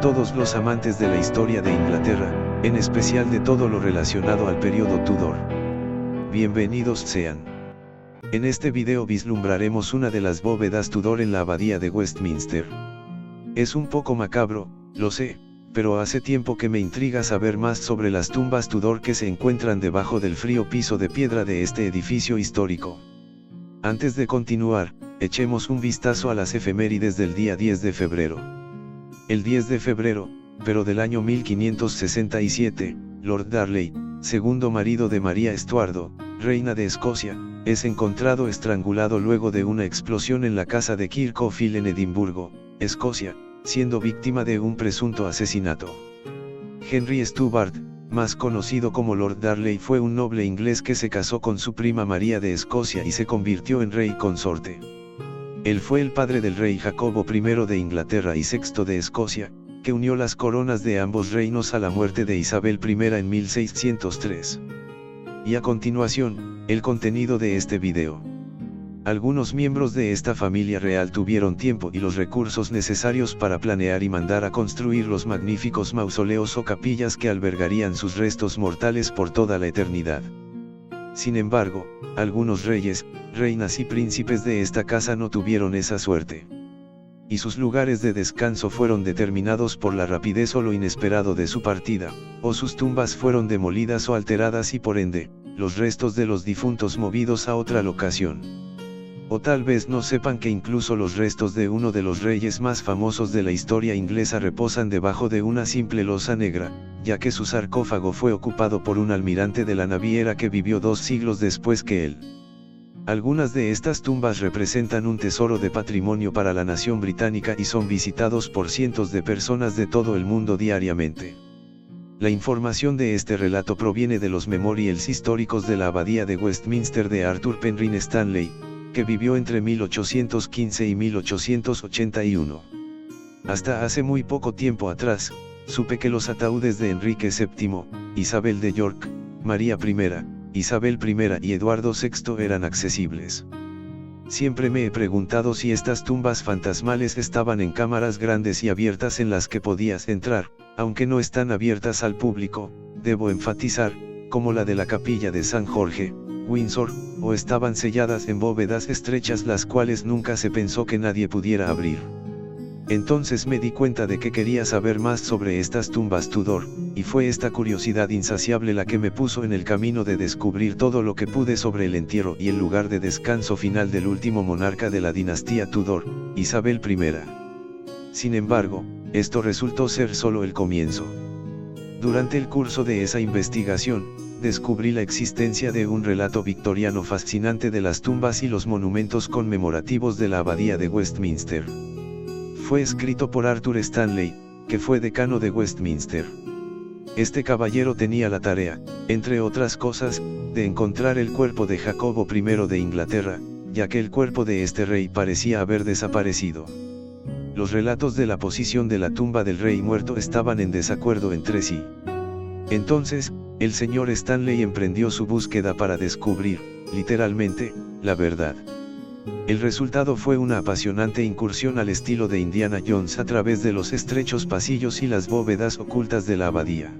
a todos los amantes de la historia de Inglaterra, en especial de todo lo relacionado al periodo Tudor. Bienvenidos sean. En este video vislumbraremos una de las bóvedas Tudor en la abadía de Westminster. Es un poco macabro, lo sé, pero hace tiempo que me intriga saber más sobre las tumbas Tudor que se encuentran debajo del frío piso de piedra de este edificio histórico. Antes de continuar, echemos un vistazo a las efemérides del día 10 de febrero. El 10 de febrero, pero del año 1567, Lord Darnley, segundo marido de María Estuardo, reina de Escocia, es encontrado estrangulado luego de una explosión en la casa de Kirkhope en Edimburgo, Escocia, siendo víctima de un presunto asesinato. Henry Stubbart, más conocido como Lord Darnley, fue un noble inglés que se casó con su prima María de Escocia y se convirtió en rey consorte. Él fue el padre del rey Jacobo I de Inglaterra y VI de Escocia, que unió las coronas de ambos reinos a la muerte de Isabel I en 1603. Y a continuación, el contenido de este video. Algunos miembros de esta familia real tuvieron tiempo y los recursos necesarios para planear y mandar a construir los magníficos mausoleos o capillas que albergarían sus restos mortales por toda la eternidad. Sin embargo, algunos reyes, reinas y príncipes de esta casa no tuvieron esa suerte. Y sus lugares de descanso fueron determinados por la rapidez o lo inesperado de su partida, o sus tumbas fueron demolidas o alteradas y por ende, los restos de los difuntos movidos a otra locación. O tal vez no sepan que incluso los restos de uno de los reyes más famosos de la historia inglesa reposan debajo de una simple losa negra, ya que su sarcófago fue ocupado por un almirante de la naviera que vivió 2 siglos después que él. Algunas de estas tumbas representan un tesoro de patrimonio para la nación británica y son visitados por cientos de personas de todo el mundo diariamente. La información de este relato proviene de los memorials históricos de la abadía de Westminster de Arthur Penrhyn Stanley, que vivió entre 1815 y 1881. Hasta hace muy poco tiempo atrás, supe que los ataúdes de Enrique VII, Isabel de York, María I, Isabel I y Eduardo VI eran accesibles. Siempre me he preguntado si estas tumbas fantasmales estaban en cámaras grandes y abiertas en las que podías entrar, aunque no están abiertas al público, debo enfatizar, como la de la capilla de San Jorge, Windsor, o estaban selladas en bóvedas estrechas las cuales nunca se pensó que nadie pudiera abrir. Entonces me di cuenta de que quería saber más sobre estas tumbas Tudor, y fue esta curiosidad insaciable la que me puso en el camino de descubrir todo lo que pude sobre el entierro y el lugar de descanso final del último monarca de la dinastía Tudor, Isabel I. Sin embargo, esto resultó ser solo el comienzo. Durante el curso de esa investigación, descubrí la existencia de un relato victoriano fascinante de las tumbas y los monumentos conmemorativos de la abadía de Westminster. Fue escrito por Arthur Stanley, que fue decano de Westminster. Este caballero tenía la tarea, entre otras cosas, de encontrar el cuerpo de Jacobo I de Inglaterra, ya que el cuerpo de este rey parecía haber desaparecido. Los relatos de la posición de la tumba del rey muerto estaban en desacuerdo entre sí. Entonces, el señor Stanley emprendió su búsqueda para descubrir, literalmente, la verdad. El resultado fue una apasionante incursión al estilo de Indiana Jones a través de los estrechos pasillos y las bóvedas ocultas de la abadía.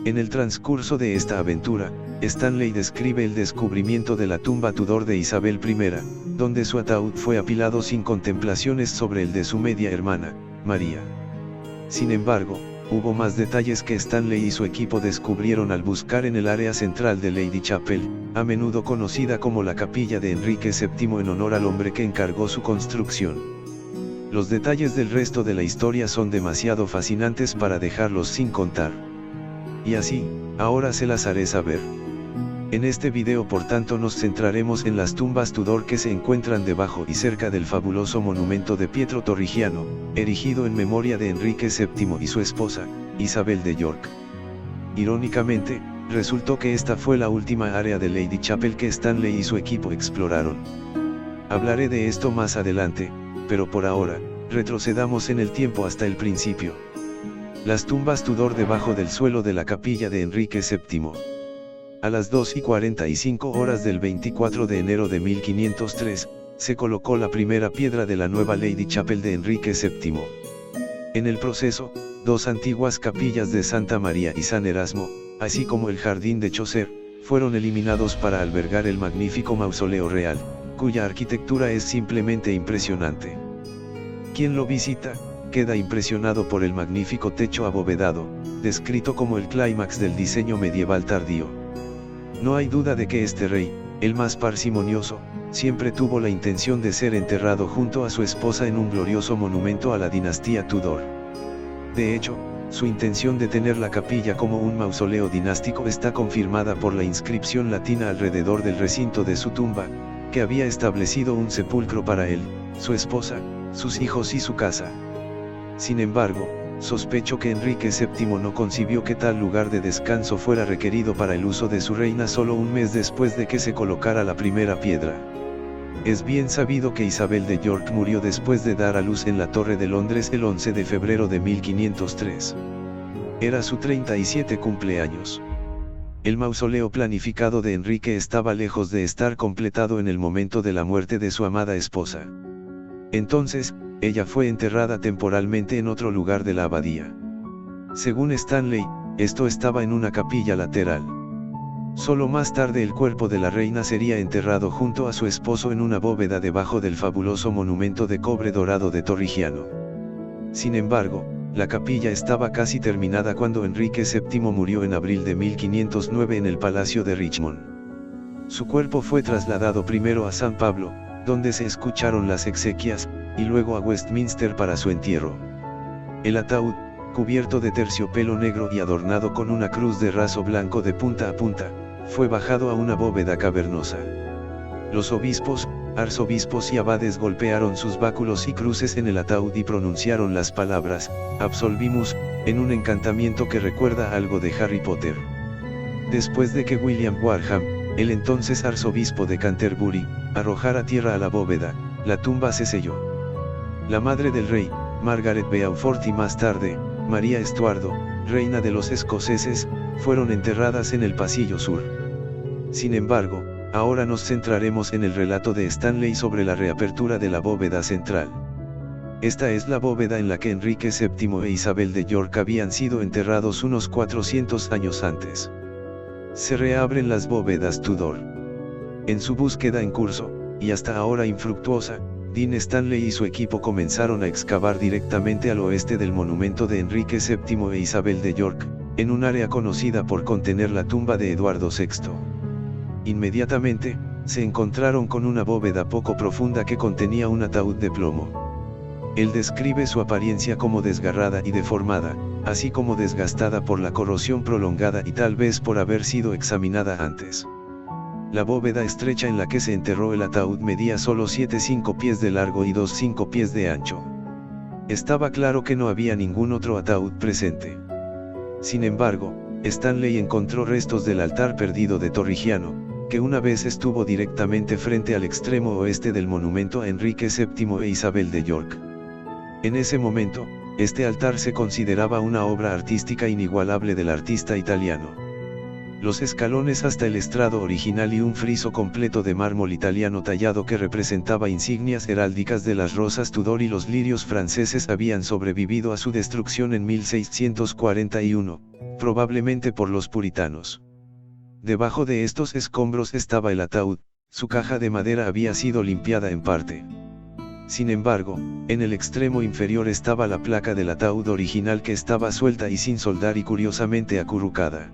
En el transcurso de esta aventura, Stanley describe el descubrimiento de la tumba Tudor de Isabel I, donde su ataúd fue apilado sin contemplaciones sobre el de su media hermana, María. Sin embargo, hubo más detalles que Stanley y su equipo descubrieron al buscar en el área central de Lady Chapel, a menudo conocida como la capilla de Enrique VII en honor al hombre que encargó su construcción. Los detalles del resto de la historia son demasiado fascinantes para dejarlos sin contar. Y así, ahora se las haré saber. En este video por tanto nos centraremos en las tumbas Tudor que se encuentran debajo y cerca del fabuloso monumento de Pietro Torrigiano, erigido en memoria de Enrique VII y su esposa, Isabel de York. Irónicamente, resultó que esta fue la última área de Lady Chapel que Stanley y su equipo exploraron. Hablaré de esto más adelante, pero por ahora, retrocedamos en el tiempo hasta el principio. Las tumbas Tudor debajo del suelo de la capilla de Enrique VII. A las 2:45 horas del 24 de enero de 1503, se colocó la primera piedra de la nueva Lady Chapel de Enrique VII. En el proceso, dos antiguas capillas de Santa María y San Erasmo, así como el jardín de Chaucer, fueron eliminados para albergar el magnífico mausoleo real, cuya arquitectura es simplemente impresionante. Quien lo visita, queda impresionado por el magnífico techo abovedado, descrito como el clímax del diseño medieval tardío. No hay duda de que este rey, el más parsimonioso, siempre tuvo la intención de ser enterrado junto a su esposa en un glorioso monumento a la dinastía Tudor. De hecho, su intención de tener la capilla como un mausoleo dinástico está confirmada por la inscripción latina alrededor del recinto de su tumba, que había establecido un sepulcro para él, su esposa, sus hijos y su casa. Sin embargo, sospecho que Enrique VII no concibió que tal lugar de descanso fuera requerido para el uso de su reina solo un mes después de que se colocara la primera piedra. Es bien sabido que Isabel de York murió después de dar a luz en la Torre de Londres el 11 de febrero de 1503. Era su 37 cumpleaños. El mausoleo planificado de Enrique estaba lejos de estar completado en el momento de la muerte de su amada esposa. Entonces, ella fue enterrada temporalmente en otro lugar de la abadía. Según Stanley, esto estaba en una capilla lateral. Solo más tarde el cuerpo de la reina sería enterrado junto a su esposo en una bóveda debajo del fabuloso monumento de cobre dorado de Torrigiano. Sin embargo, la capilla estaba casi terminada cuando Enrique VII murió en abril de 1509 en el Palacio de Richmond. Su cuerpo fue trasladado primero a San Pablo, donde se escucharon las exequias, y luego a Westminster para su entierro. El ataúd, cubierto de terciopelo negro y adornado con una cruz de raso blanco de punta a punta, fue bajado a una bóveda cavernosa. Los obispos, arzobispos y abades golpearon sus báculos y cruces en el ataúd y pronunciaron las palabras, Absolvimus, en un encantamiento que recuerda algo de Harry Potter. Después de que William Warham, el entonces arzobispo de Canterbury, arrojara tierra a la bóveda, la tumba se selló. La madre del rey, Margaret Beaufort y más tarde, María Estuardo, reina de los escoceses, fueron enterradas en el pasillo sur. Sin embargo, ahora nos centraremos en el relato de Stanley sobre la reapertura de la bóveda central. Esta es la bóveda en la que Enrique VII e Isabel de York habían sido enterrados unos 400 años antes. Se reabren las bóvedas Tudor. En su búsqueda en curso, y hasta ahora infructuosa, Dean Stanley y su equipo comenzaron a excavar directamente al oeste del monumento de Enrique VII e Isabel de York, en un área conocida por contener la tumba de Eduardo VI. Inmediatamente, se encontraron con una bóveda poco profunda que contenía un ataúd de plomo. Él describe su apariencia como desgarrada y deformada, así como desgastada por la corrosión prolongada y tal vez por haber sido examinada antes. La bóveda estrecha en la que se enterró el ataúd medía solo 7,5 pies de largo y 2,5 pies de ancho. Estaba claro que no había ningún otro ataúd presente. Sin embargo, Stanley encontró restos del altar perdido de Torrigiano, que una vez estuvo directamente frente al extremo oeste del monumento a Enrique VII e Isabel de York. En ese momento, este altar se consideraba una obra artística inigualable del artista italiano. Los escalones hasta el estrado original y un friso completo de mármol italiano tallado que representaba insignias heráldicas de las rosas Tudor y los lirios franceses habían sobrevivido a su destrucción en 1641, probablemente por los puritanos. Debajo de estos escombros estaba el ataúd, su caja de madera había sido limpiada en parte. Sin embargo, en el extremo inferior estaba la placa del ataúd original que estaba suelta y sin soldar y curiosamente acurrucada.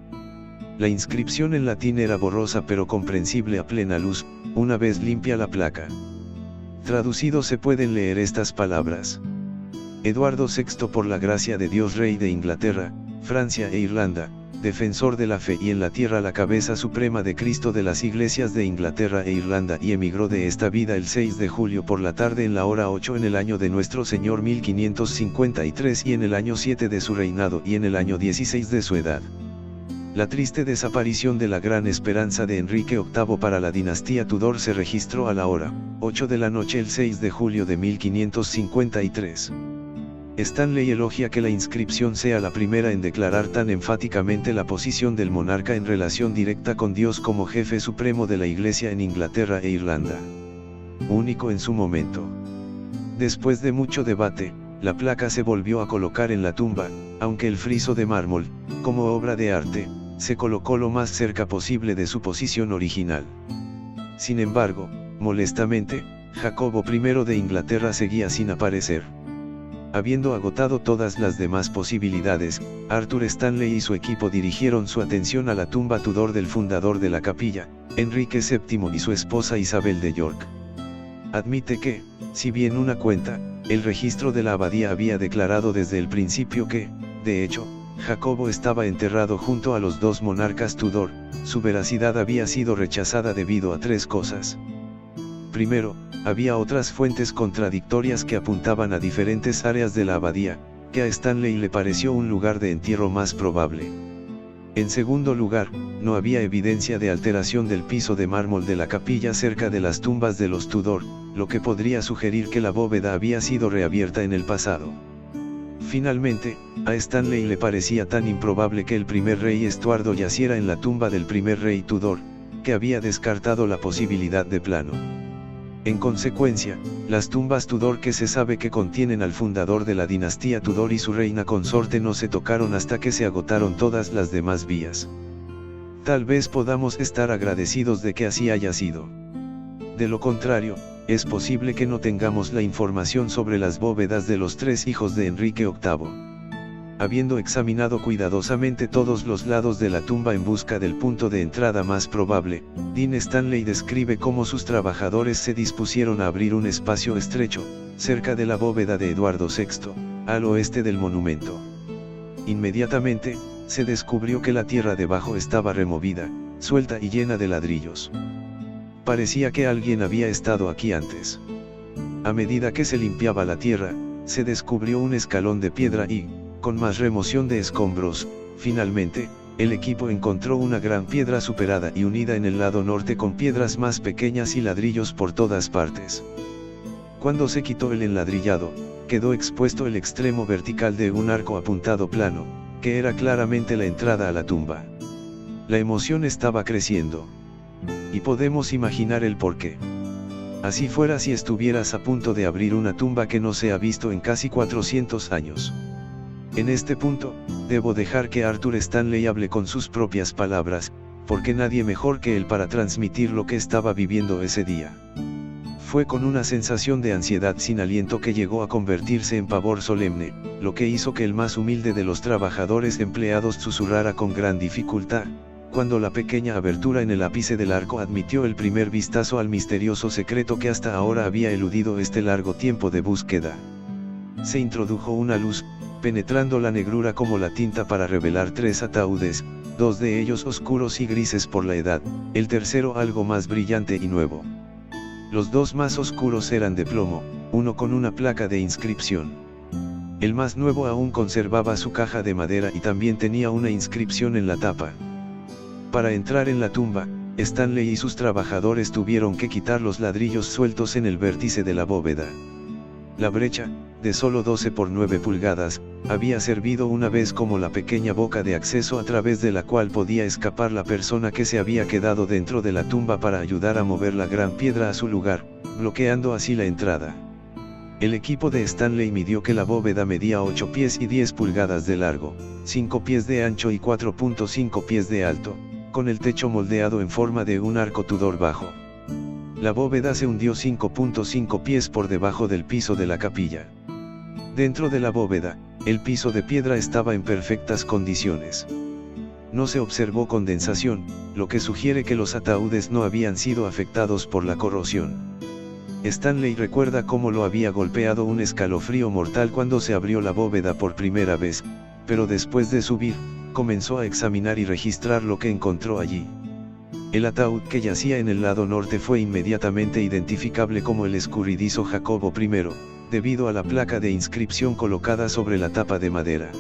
La inscripción en latín era borrosa pero comprensible a plena luz, una vez limpia la placa. Traducido se pueden leer estas palabras. Eduardo VI por la gracia de Dios Rey de Inglaterra, Francia e Irlanda, defensor de la fe y en la tierra la cabeza suprema de Cristo de las iglesias de Inglaterra e Irlanda y emigró de esta vida el 6 de julio por la tarde en la hora 8 en el año de nuestro Señor 1553 y en el año 7 de su reinado y en el año 16 de su edad. La triste desaparición de la gran esperanza de Enrique VIII para la dinastía Tudor se registró a la hora 8 de la noche el 6 de julio de 1553. Stanley elogia que la inscripción sea la primera en declarar tan enfáticamente la posición del monarca en relación directa con Dios como jefe supremo de la Iglesia en Inglaterra e Irlanda. Único en su momento. Después de mucho debate, la placa se volvió a colocar en la tumba, aunque el friso de mármol, como obra de arte, se colocó lo más cerca posible de su posición original. Sin embargo, molestamente, Jacobo I de Inglaterra seguía sin aparecer. Habiendo agotado todas las demás posibilidades, Arthur Stanley y su equipo dirigieron su atención a la tumba Tudor del fundador de la capilla, Enrique VII y su esposa Isabel de York. Admite que, si bien una cuenta, el registro de la abadía había declarado desde el principio que, de hecho, Jacobo estaba enterrado junto a los dos monarcas Tudor, su veracidad había sido rechazada debido a tres cosas. Primero, había otras fuentes contradictorias que apuntaban a diferentes áreas de la abadía, que a Stanley le pareció un lugar de entierro más probable. En segundo lugar, no había evidencia de alteración del piso de mármol de la capilla cerca de las tumbas de los Tudor, lo que podría sugerir que la bóveda había sido reabierta en el pasado. Finalmente, a Stanley le parecía tan improbable que el primer rey Estuardo yaciera en la tumba del primer rey Tudor, que había descartado la posibilidad de plano. En consecuencia, las tumbas Tudor que se sabe que contienen al fundador de la dinastía Tudor y su reina consorte no se tocaron hasta que se agotaron todas las demás vías. Tal vez podamos estar agradecidos de que así haya sido. De lo contrario, es posible que no tengamos la información sobre las bóvedas de los tres hijos de Enrique VIII. Habiendo examinado cuidadosamente todos los lados de la tumba en busca del punto de entrada más probable, Dean Stanley describe cómo sus trabajadores se dispusieron a abrir un espacio estrecho, cerca de la bóveda de Eduardo VI, al oeste del monumento. Inmediatamente, se descubrió que la tierra debajo estaba removida, suelta y llena de ladrillos. Parecía que alguien había estado aquí antes. A medida que se limpiaba la tierra, se descubrió un escalón de piedra y, con más remoción de escombros, finalmente, el equipo encontró una gran piedra superada y unida en el lado norte con piedras más pequeñas y ladrillos por todas partes. Cuando se quitó el enladrillado, quedó expuesto el extremo vertical de un arco apuntado plano, que era claramente la entrada a la tumba. La emoción estaba creciendo. Y podemos imaginar el porqué. Así fuera si estuvieras a punto de abrir una tumba que no se ha visto en casi 400 años. En este punto, debo dejar que Arthur Stanley hable con sus propias palabras, porque nadie mejor que él para transmitir lo que estaba viviendo ese día. Fue con una sensación de ansiedad sin aliento que llegó a convertirse en pavor solemne, lo que hizo que el más humilde de los trabajadores empleados susurrara con gran dificultad, cuando la pequeña abertura en el ápice del arco admitió el primer vistazo al misterioso secreto que hasta ahora había eludido este largo tiempo de búsqueda. Se introdujo una luz, penetrando la negrura como la tinta para revelar tres ataúdes, dos de ellos oscuros y grises por la edad, el tercero algo más brillante y nuevo. Los dos más oscuros eran de plomo, uno con una placa de inscripción. El más nuevo aún conservaba su caja de madera y también tenía una inscripción en la tapa. Para entrar en la tumba, Stanley y sus trabajadores tuvieron que quitar los ladrillos sueltos en el vértice de la bóveda. La brecha, de solo 12 por 9 pulgadas, había servido una vez como la pequeña boca de acceso a través de la cual podía escapar la persona que se había quedado dentro de la tumba para ayudar a mover la gran piedra a su lugar, bloqueando así la entrada. El equipo de Stanley midió que la bóveda medía 8 pies y 10 pulgadas de largo, 5 pies de ancho y 4.5 pies de alto, con el techo moldeado en forma de un arco Tudor bajo. La bóveda se hundió 5.5 pies por debajo del piso de la capilla. Dentro de la bóveda, el piso de piedra estaba en perfectas condiciones. No se observó condensación, lo que sugiere que los ataúdes no habían sido afectados por la corrosión. Stanley recuerda cómo lo había golpeado un escalofrío mortal cuando se abrió la bóveda por primera vez, pero después de subir, comenzó a examinar y registrar lo que encontró allí. El ataúd que yacía en el lado norte fue inmediatamente identificable como el escurridizo Jacobo I, debido a la placa de inscripción colocada sobre la tapa de madera.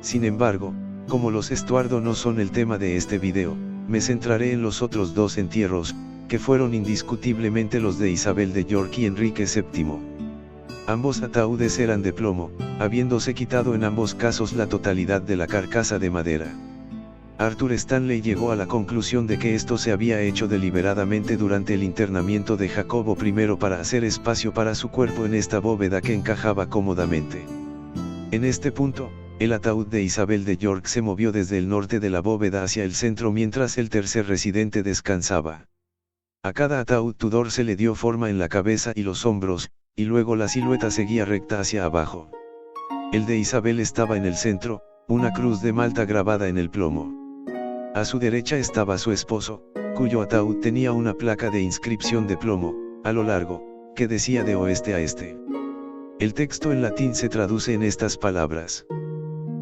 Sin embargo, como los Estuardo no son el tema de este video, me centraré en los otros dos entierros, que fueron indiscutiblemente los de Isabel de York y Enrique VII. Ambos ataúdes eran de plomo, habiéndose quitado en ambos casos la totalidad de la carcasa de madera. Arthur Stanley llegó a la conclusión de que esto se había hecho deliberadamente durante el internamiento de Jacobo I para hacer espacio para su cuerpo en esta bóveda que encajaba cómodamente. En este punto, el ataúd de Isabel de York se movió desde el norte de la bóveda hacia el centro mientras el tercer residente descansaba. A cada ataúd Tudor se le dio forma en la cabeza y los hombros, y luego la silueta seguía recta hacia abajo. El de Isabel estaba en el centro, una cruz de Malta grabada en el plomo. A su derecha estaba su esposo, cuyo ataúd tenía una placa de inscripción de plomo, a lo largo, que decía de oeste a este. El texto en latín se traduce en estas palabras: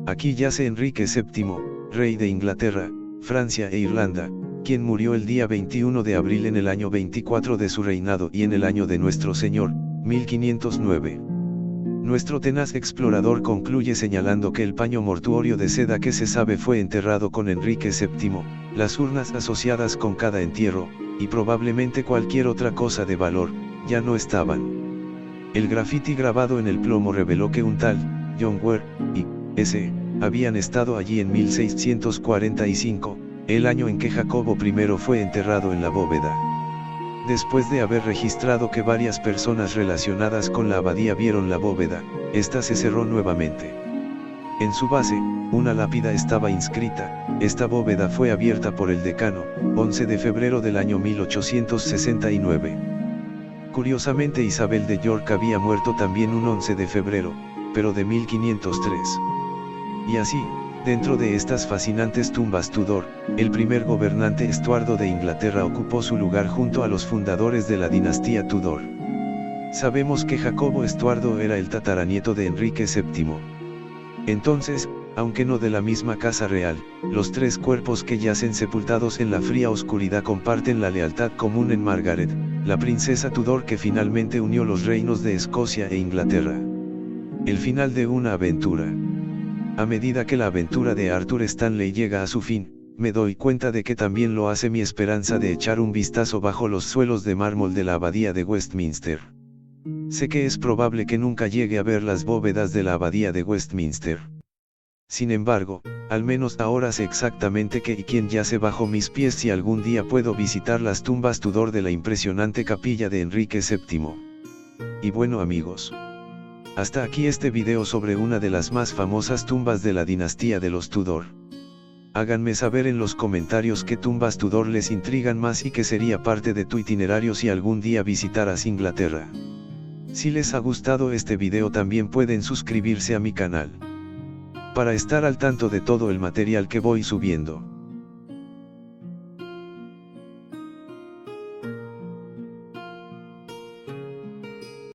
aquí yace Enrique VII, rey de Inglaterra, Francia e Irlanda, quien murió el día 21 de abril en el año 24 de su reinado y en el año de nuestro Señor, 1509. Nuestro tenaz explorador concluye señalando que el paño mortuorio de seda que se sabe fue enterrado con Enrique VII, las urnas asociadas con cada entierro, y probablemente cualquier otra cosa de valor, ya no estaban. El grafiti grabado en el plomo reveló que un tal John Ware y S. habían estado allí en 1645, el año en que Jacobo I fue enterrado en la bóveda. Después de haber registrado que varias personas relacionadas con la abadía vieron la bóveda, esta se cerró nuevamente. En su base, una lápida estaba inscrita: esta bóveda fue abierta por el decano, 11 de febrero del año 1869. Curiosamente Isabel de York había muerto también un 11 de febrero, pero de 1503. Y así, dentro de estas fascinantes tumbas Tudor, el primer gobernante Estuardo de Inglaterra ocupó su lugar junto a los fundadores de la dinastía Tudor. Sabemos que Jacobo Estuardo era el tataranieto de Enrique VII. Entonces, aunque no de la misma casa real, los tres cuerpos que yacen sepultados en la fría oscuridad comparten la lealtad común en Margaret, la princesa Tudor que finalmente unió los reinos de Escocia e Inglaterra. El final de una aventura. A medida que la aventura de Arthur Stanley llega a su fin, me doy cuenta de que también lo hace mi esperanza de echar un vistazo bajo los suelos de mármol de la abadía de Westminster. Sé que es probable que nunca llegue a ver las bóvedas de la abadía de Westminster. Sin embargo, al menos ahora sé exactamente qué y quién yace bajo mis pies si algún día puedo visitar las tumbas Tudor de la impresionante capilla de Enrique VII. Y bueno amigos, hasta aquí este video sobre una de las más famosas tumbas de la dinastía de los Tudor. Háganme saber en los comentarios qué tumbas Tudor les intrigan más y qué sería parte de tu itinerario si algún día visitaras Inglaterra. Si les ha gustado este video también pueden suscribirse a mi canal, para estar al tanto de todo el material que voy subiendo.